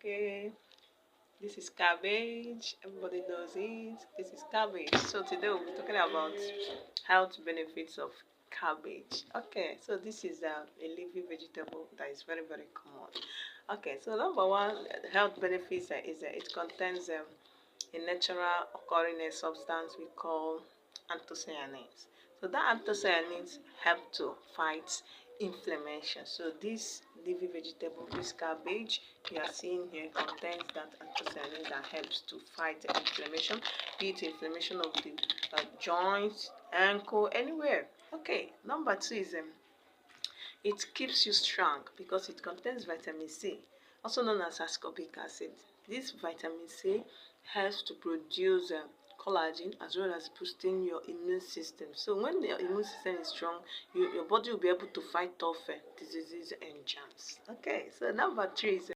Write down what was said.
Okay, this is cabbage. Everybody knows it. This is cabbage. So today we'll be talking about health benefits of cabbage. Okay, so this is a leafy vegetable that is very common. Okay, so number one health benefits is it contains a natural occurring a substance we call anthocyanins. So that anthocyanins help to fight inflammation. So this leafy vegetable, this cabbage you are seeing here, contains that anthocyanin that helps to fight inflammation, be it inflammation of the joints, ankle, anywhere. Okay, number two is it keeps you strong because it contains vitamin C, also known as ascorbic acid. This vitamin C helps to produce collagen as well as boosting your immune system. So when your immune system is strong, your body will be able to fight off diseases and germs. Okay, so number three is